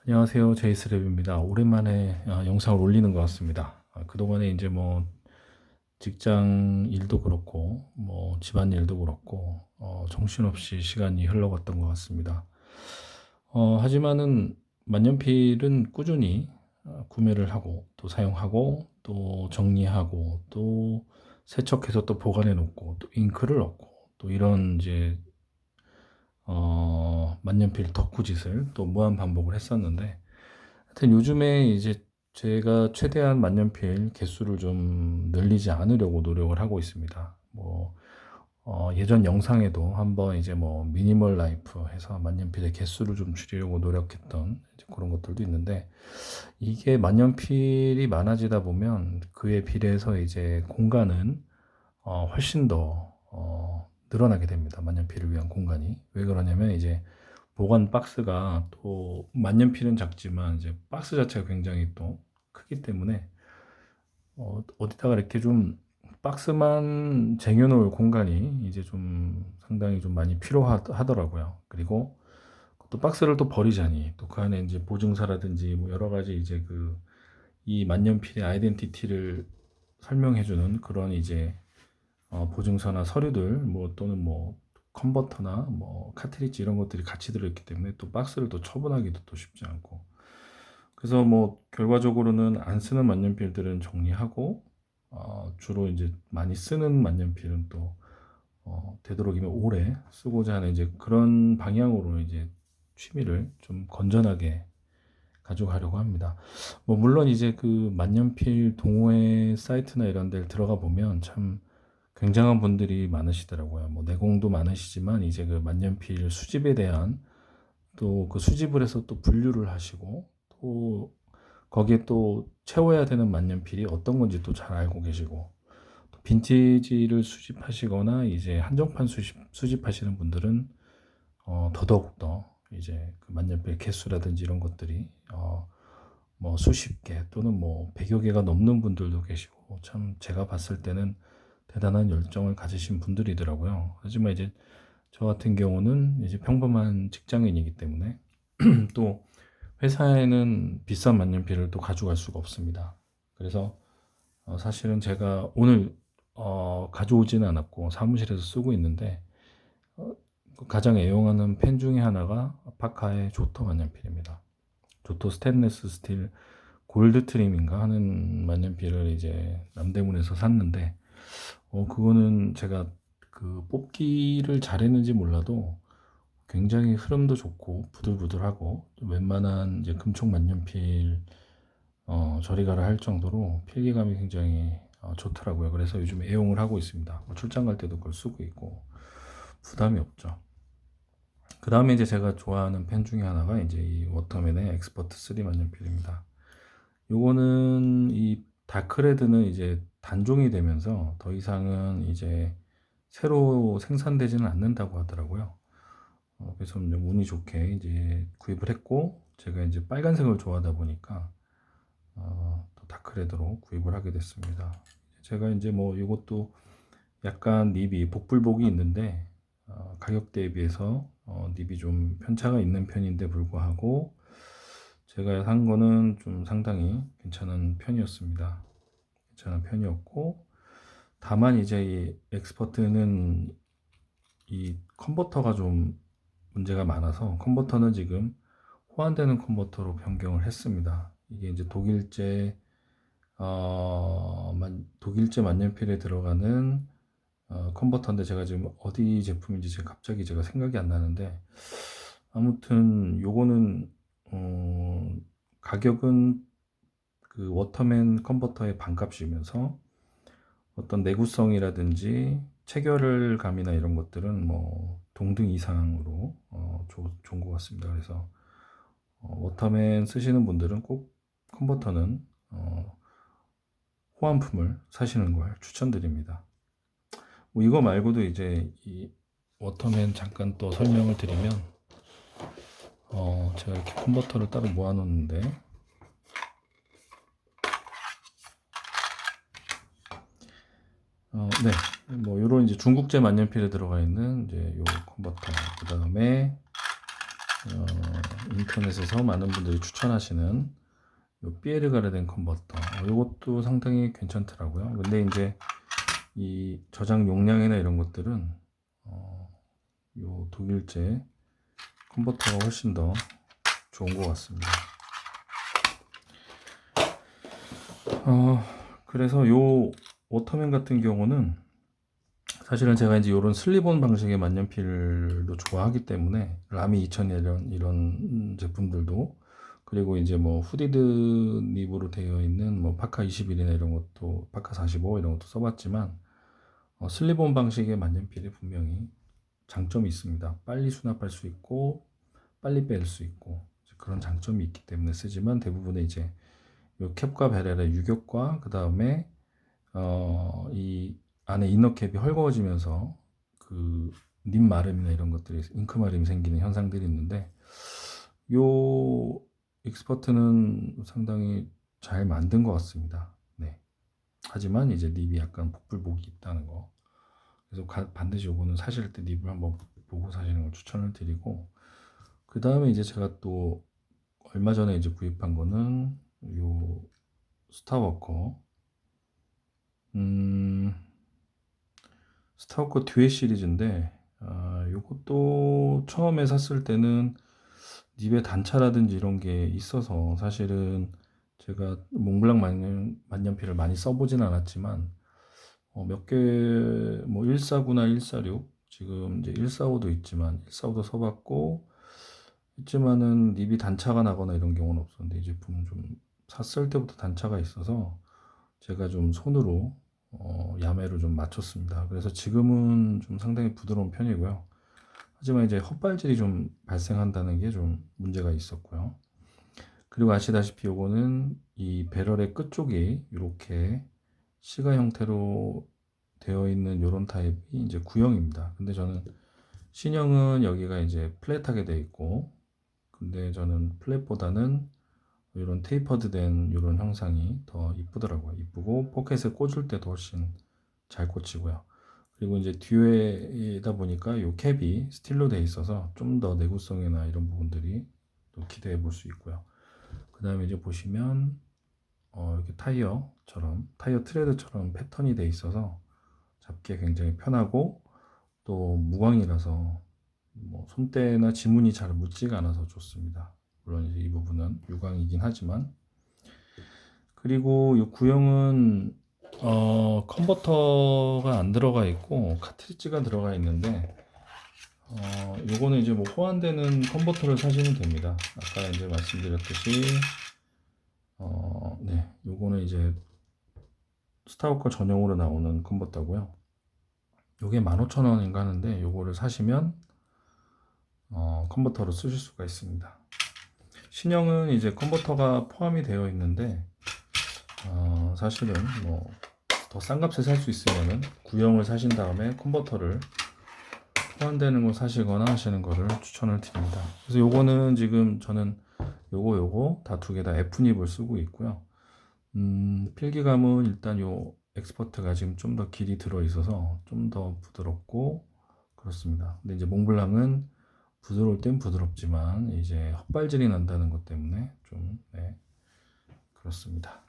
안녕하세요. 제이스랩입니다. 오랜만에 영상을 올리는 것 같습니다. 그동안에 이제 뭐 직장 일도 그렇고 뭐 집안 일도 그렇고 정신없이 시간이 흘러갔던 것 같습니다. 하지만은 만년필은 꾸준히 구매를 하고 또 사용하고 또 정리하고 또 세척해서 또 보관해 놓고 또 잉크를 넣고 또 이런 이제 만년필 덕후짓을 또 무한 반복을 했었는데, 하여튼 요즘에 이제 제가 최대한 만년필 개수를 좀 늘리지 않으려고 노력을 하고 있습니다. 뭐 예전 영상에도 한번 이제 뭐 미니멀 라이프 해서 만년필의 개수를 좀 줄이려고 노력했던 이제 그런 것들도 있는데, 이게 만년필이 많아지다 보면 그에 비례해서 이제 공간은 훨씬 더 늘어나게 됩니다. 만년필을 위한 공간이. 왜 그러냐면 이제 보관 박스가 또 만년필은 작지만 이제 박스 자체가 굉장히 또 크기 때문에 어디다가 이렇게 좀 박스만 쟁여놓을 공간이 이제 좀 상당히 좀 많이 필요하더라고요. 그리고 또 박스를 또 버리자니 또 그 안에 이제 보증서라든지 뭐 여러 가지 이제 그 이 만년필의 아이덴티티를 설명해주는 그런 이제 보증서나 서류들 뭐 또는 뭐 컨버터나 뭐 카트리지 이런 것들이 같이 들어있기 때문에 또 박스를 또 처분하기도 또 쉽지 않고, 그래서 뭐 결과적으로는 안 쓰는 만년필들은 정리하고 주로 이제 많이 쓰는 만년필은 또 되도록이면 오래 쓰고자 하는 이제 그런 방향으로 이제 취미를 좀 건전하게 가져가려고 합니다. 뭐 물론 이제 그 만년필 동호회 사이트나 이런 데를 들어가 보면 참 굉장한 분들이 많으시더라고요. 뭐 내공도 많으시지만 이제 그 만년필 수집에 대한 또 그 수집을 해서 또 분류를 하시고 또 거기에 또 채워야 되는 만년필이 어떤 건지 또 잘 알고 계시고, 또 빈티지를 수집하시거나 이제 한정판 수집하시는 분들은 더더욱 더 이제 그 만년필 개수라든지 이런 것들이 뭐 수십 개 또는 뭐 100여 개가 넘는 분들도 계시고, 참 제가 봤을 때는 대단한 열정을 가지신 분들이더라고요. 하지만 이제 저 같은 경우는 이제 평범한 직장인이기 때문에 또 회사에는 비싼 만년필을 또 가져갈 수가 없습니다. 그래서 사실은 제가 오늘 가져오지는 않았고 사무실에서 쓰고 있는데, 그 가장 애용하는 펜 중에 하나가 파카의 조토 만년필입니다. 조토 스테인리스 스틸 골드 트림인가 하는 만년필을 이제 남대문에서 샀는데, 그거는 제가 그 뽑기를 잘했는지 몰라도 굉장히 흐름도 좋고 부들부들하고 웬만한 이제 금속 만년필 저리 가라 할 정도로 필기감이 굉장히 좋더라고요. 그래서 요즘 애용을 하고 있습니다. 뭐 출장 갈 때도 그걸 쓰고 있고 부담이 없죠. 그 다음에 이제 제가 좋아하는 펜 중에 하나가 이제 이 워터맨의 엑스퍼트 3 만년필입니다. 요거는 이 다크레드는 이제 단종이 되면서 더 이상은 이제 새로 생산되지는 않는다고 하더라고요. 그래서 이제 운이 좋게 이제 구입을 했고, 제가 이제 빨간색을 좋아하다 보니까 또 다크레드로 구입을 하게 됐습니다. 제가 이제 뭐 이것도 약간 닙이 복불복이 있는데 가격 대비해서 닙이 좀 편차가 있는 편인데 불구하고 제가 산 거는 좀 상당히 괜찮은 편이었습니다. 괜찮은 편이었고, 다만 이제 이 엑스퍼트는 이 컨버터가 좀 문제가 많아서 컨버터는 지금 호환되는 컨버터로 변경을 했습니다. 이게 이제 독일제 만년필에 들어가는 컨버터인데, 제가 지금 어디 제품인지 갑자기 제가 생각이 안 나는데, 아무튼 요거는 가격은 그 워터맨 컨버터의 반값이면서 어떤 내구성이라든지 체결감이나 이런 것들은 뭐 동등 이상으로 좋은 것 같습니다. 그래서 워터맨 쓰시는 분들은 꼭 컨버터는 호환품을 사시는 걸 추천드립니다. 뭐 이거 말고도 이제 이 워터맨 잠깐 또 설명을 드리면, 제가 이렇게 컨버터를 따로 모아놓는데, 네, 뭐 요런 이제 중국제 만년필에 들어가 있는 이제 요 컨버터, 그 다음에 인터넷에서 많은 분들이 추천하시는 요 피에르 가르덴 컨버터, 요것도 상당히 괜찮더라고요. 근데 이제 이 저장 용량이나 이런 것들은 요 독일제 컨버터가 훨씬 더 좋은 것 같습니다. 그래서 요 워터맨 같은 경우는 사실은 제가 이제 이런 슬립온 방식의 만년필도 좋아하기 때문에 라미 2000 이런 제품들도, 그리고 이제 뭐 후디드 닙으로 되어 있는 뭐 파카 21이나 이런 것도, 파카 45 이런 것도 써봤지만 슬립온 방식의 만년필이 분명히 장점이 있습니다. 빨리 수납할 수 있고 빨리 뺄 수 있고 그런 장점이 있기 때문에 쓰지만, 대부분의 이제 요 캡과 베렐의 유격과 그 다음에 이 안에 이너 캡이 헐거워지면서 그 립 마름이나 이런 것들이, 잉크 마름이 생기는 현상들이 있는데, 요 익스퍼트는 상당히 잘 만든 것 같습니다. 네. 하지만 이제 립이 약간 복불복이 있다는 거. 그래서 반드시 요거는 사실 때 립을 한번 보고 사시는 걸 추천을 드리고, 그 다음에 이제 제가 또 얼마 전에 이제 구입한 거는 요 스타워커, 스타워커 듀엣 시리즈인데, 요것도 처음에 샀을 때는 닙의 단차라든지 이런 게 있어서, 사실은 제가 몽블랑 만년필을 많이 써보진 않았지만 몇 개, 뭐 149나 146, 지금 이제 145도 있지만 145도 써봤고, 있지만은 닙이 단차가 나거나 이런 경우는 없었는데, 이 제품은 좀 샀을 때부터 단차가 있어서 제가 좀 손으로 야매로 좀 맞췄습니다. 그래서 지금은 좀 상당히 부드러운 편이고요. 하지만 이제 헛발질이 좀 발생한다는 게 좀 문제가 있었고요. 그리고 아시다시피 요거는 이 배럴의 끝쪽이 이렇게 시가 형태로 되어 있는 요런 타입이 이제 구형입니다. 근데 저는 신형은 여기가 이제 플랫하게 되어 있고, 근데 저는 플랫보다는 이런 테이퍼드 된 이런 형상이 더 이쁘더라고요. 이쁘고 포켓에 꽂을 때도 훨씬 잘 꽂히고요. 그리고 이제 뒤에다 보니까 이 캡이 스틸로 돼 있어서 좀 더 내구성이나 이런 부분들이 또 기대해 볼 수 있고요. 그 다음에 이제 보시면 이렇게 타이어처럼, 타이어 트레드처럼 패턴이 돼 있어서 잡기에 굉장히 편하고, 또 무광이라서 뭐 손때나 지문이 잘 묻지가 않아서 좋습니다. 물론 이제 이 부분은 유광이긴 하지만. 그리고 이 구형은 컨버터가 안 들어가 있고 카트리지가 들어가 있는데, 요거는 이제 뭐 호환되는 컨버터를 사시면 됩니다. 아까 이제 말씀드렸듯이 네, 요거는 이제 스타워커 전용으로 나오는 컨버터고요. 요게 15,000원인가 하는데, 요거를 사시면 컨버터로 쓰실 수가 있습니다. 신형은 이제 컨버터가 포함이 되어 있는데, 사실은 뭐 더 싼 값에 살 수 있으면은 구형을 사신 다음에 컨버터를 호환되는 걸 사시거나 하시는 거를 추천을 드립니다. 그래서 요거는 지금 저는 요거 다 두 개 다 F닙을 쓰고 있고요. 필기감은 일단 요 엑스퍼트가 지금 좀 더 길이 들어 있어서 좀 더 부드럽고 그렇습니다. 근데 이제 몽블랑은 부드러울 땐 부드럽지만 이제 헛발질이 난다는 것 때문에 좀, 네, 그렇습니다.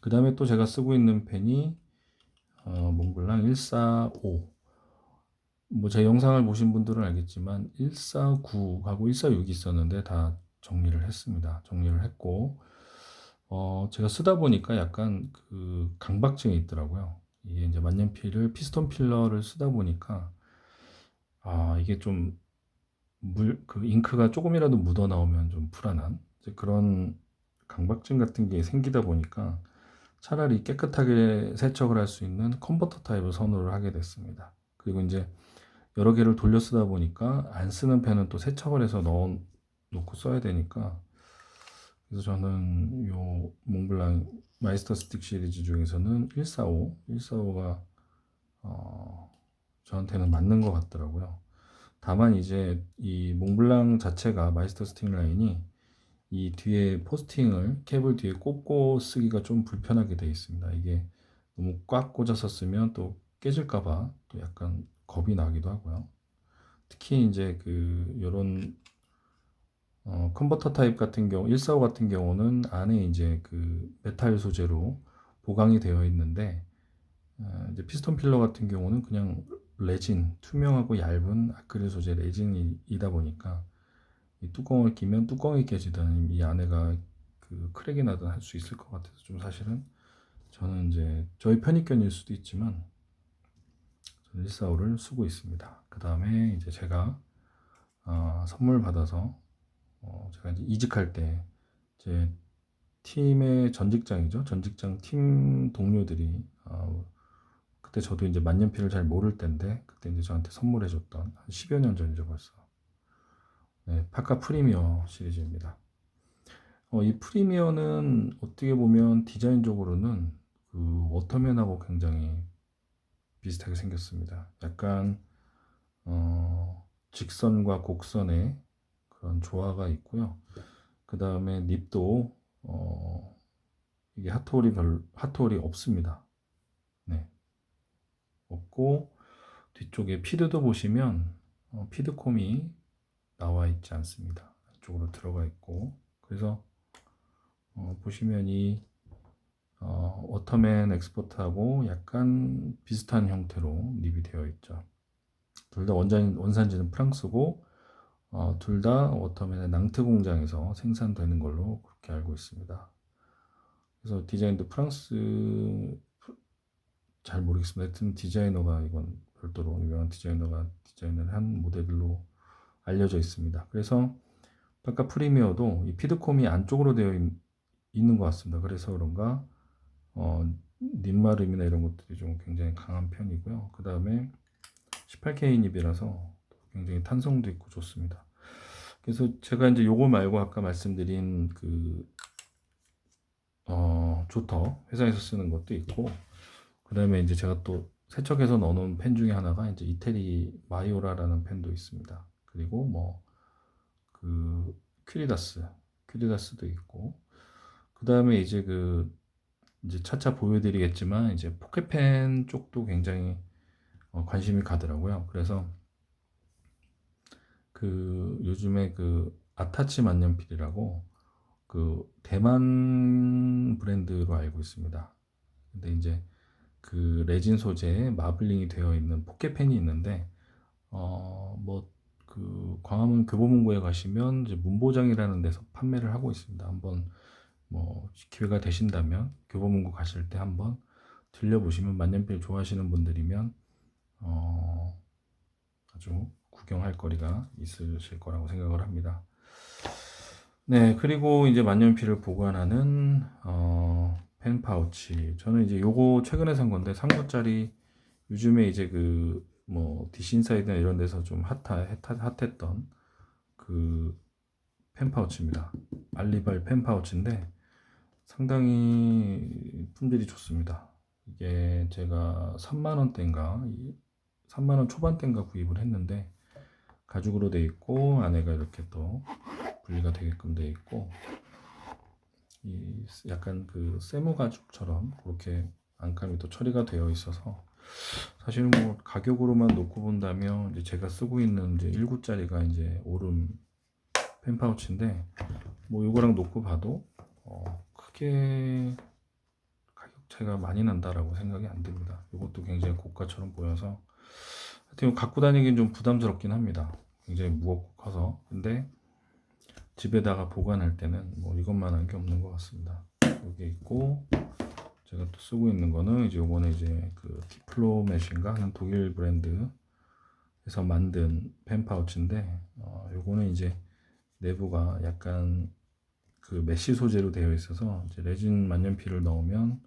그 다음에 또 제가 쓰고 있는 펜이 몽블랑 145. 뭐 제 영상을 보신 분들은 알겠지만 149하고 146이 있었는데 다 정리를 했습니다. 정리를 했고, 제가 쓰다 보니까 약간 그 강박증이 있더라고요. 이게 이제 만년필을 피스톤 필러를 쓰다 보니까 이게 좀 그 잉크가 조금이라도 묻어 나오면 좀 불안한 그런 강박증 같은 게 생기다 보니까 차라리 깨끗하게 세척을 할 수 있는 컨버터 타입을 선호를 하게 됐습니다. 그리고 이제 여러 개를 돌려 쓰다 보니까 안 쓰는 펜은 또 세척을 해서 넣어 놓고 써야 되니까, 그래서 저는 요 몽블랑 마이스터 스틱 시리즈 중에서는 145가 저한테는 맞는 것 같더라고요. 다만 이제 이 몽블랑 자체가 마이스터 스틱 라인이 이 뒤에 포스팅을 캡을 뒤에 꽂고 쓰기가 좀 불편하게 되어 있습니다. 이게 너무 꽉 꽂아서 쓰면 또 깨질까봐 또 약간 겁이 나기도 하고요. 특히 이제 그 요런 컨버터 타입 같은 경우 145 같은 경우는 안에 이제 그 메탈 소재로 보강이 되어 있는데 이제 피스톤 필러 같은 경우는 그냥 레진, 투명하고 얇은 아크릴 소재 레진이다 보니까 이 뚜껑을 끼면 뚜껑이 깨지든 이 안에가 그 크랙이 나든 할 수 있을 것 같아서 좀 사실은 저는 이제 저희 편익견일 수도 있지만 저는 145를 쓰고 있습니다. 그 다음에 이제 제가 선물 받아서 제가 이제 이직할 때 제 팀의 전 직장이죠. 전 직장 팀 동료들이 그때 저도 이제 만년필을 잘 모를 때인데 그때 이제 저한테 선물해줬던 한 10여 년 전이죠 벌써. 네, 파카 프리미어 시리즈입니다. 이 프리미어는 어떻게 보면 디자인적으로는 그 워터맨하고 굉장히 비슷하게 생겼습니다. 약간 직선과 곡선의 그런 조화가 있고요. 그 다음에 립도 이게 핫홀이 없습니다. 네, 없고 뒤쪽에 피드도 보시면 피드콤이 나와 있지 않습니다. 이쪽으로 들어가 있고 그래서 보시면 이 워터맨 엑스포트하고 약간 비슷한 형태로 립이 되어 있죠. 둘 다 원산지는 프랑스고 둘 다 워터맨의 낭트 공장에서 생산되는 걸로 그렇게 알고 있습니다. 그래서 디자인도 프랑스 잘 모르겠습니다. 하여튼 디자이너가 이건 별도로 유명한 디자이너가 디자인을 한 모델로 알려져 있습니다. 그래서 파카 프리미어도 이 피드콤이 안쪽으로 되어 있는 것 같습니다. 그래서 그런가 닙마름이나 이런 것들이 좀 굉장히 강한 편이고요. 그 다음에 18K 닙이라서 굉장히 탄성도 있고 좋습니다. 그래서 제가 이제 요거 말고 아까 말씀드린 그 조터 회사에서 쓰는 것도 있고 그 다음에 이제 제가 또 세척해서 넣어놓은 펜 중에 하나가 이제 이태리 마이오라라는 펜도 있습니다. 그리고 뭐 그 퀴리다스도 있고 그 다음에 이제 이제 차차 보여드리겠지만 이제 포켓펜 쪽도 굉장히 관심이 가더라고요. 그래서 그 요즘에 그 아타치 만년필이라고 그 대만 브랜드로 알고 있습니다. 근데 이제 그 레진 소재에 마블링이 되어 있는 포켓펜이 있는데 뭐 그 광화문 교보문고에 가시면 이제 문보장이라는 데서 판매를 하고 있습니다. 한번 뭐 기회가 되신다면 교보문고 가실 때 한번 들려보시면 만년필 좋아하시는 분들이면 아주 구경할 거리가 있으실 거라고 생각을 합니다. 네, 그리고 이제 만년필을 보관하는 펜 파우치. 저는 이제 요거 최근에 산 건데 3구짜리 요즘에 이제 그 뭐 디신사이드나 이런 데서 좀 핫했던 그 펜 파우치입니다. 알리발 펜 파우치인데 상당히 품질이 좋습니다. 이게 제가 3만 원대인가 3만 원 초반대인가 구입을 했는데 가죽으로 돼 있고 안에가 이렇게 또 분리가 되게끔 돼 있고 이 약간 그 세무 가죽처럼 그렇게 안감이 또 처리가 되어 있어서 사실 뭐 가격으로만 놓고 본다면 이제 제가 쓰고 있는 이제 1구짜리가 이제 오름 펜 파우치인데 뭐 이거랑 놓고 봐도 크게 가격 차이가 많이 난다라고 생각이 안 듭니다. 이것도 굉장히 고가처럼 보여서 하여튼 갖고 다니긴 좀 부담스럽긴 합니다. 굉장히 무겁고 커서 근데 집에다가 보관할 때는 뭐 이것만한 게 없는 것 같습니다. 여기 있고 제가 또 쓰고 있는 거는 이제 요거는 이제 그 디플로맷인가 하는 독일 브랜드에서 만든 펜 파우치인데 요거는 이제 내부가 약간 그 메쉬 소재로 되어 있어서 이제 레진 만년필을 넣으면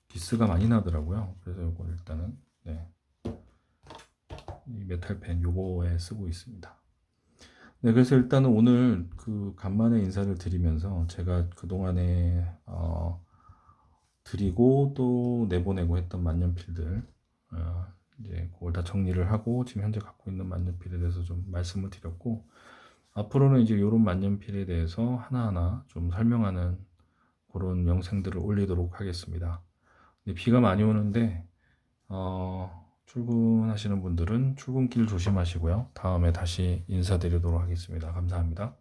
기스가 많이 나더라고요. 그래서 요거 일단은 네. 이 메탈 펜 요거에 쓰고 있습니다. 네, 그래서 일단은 오늘 그 간만에 인사를 드리면서 제가 그동안에 드리고 또 내보내고 했던 만년필들 이제 그걸 다 정리를 하고 지금 현재 갖고 있는 만년필에 대해서 좀 말씀을 드렸고 앞으로는 이제 이런 만년필에 대해서 하나하나 좀 설명하는 그런 영상들을 올리도록 하겠습니다. 비가 많이 오는데 출근하시는 분들은 출근길 조심하시고요. 다음에 다시 인사드리도록 하겠습니다. 감사합니다.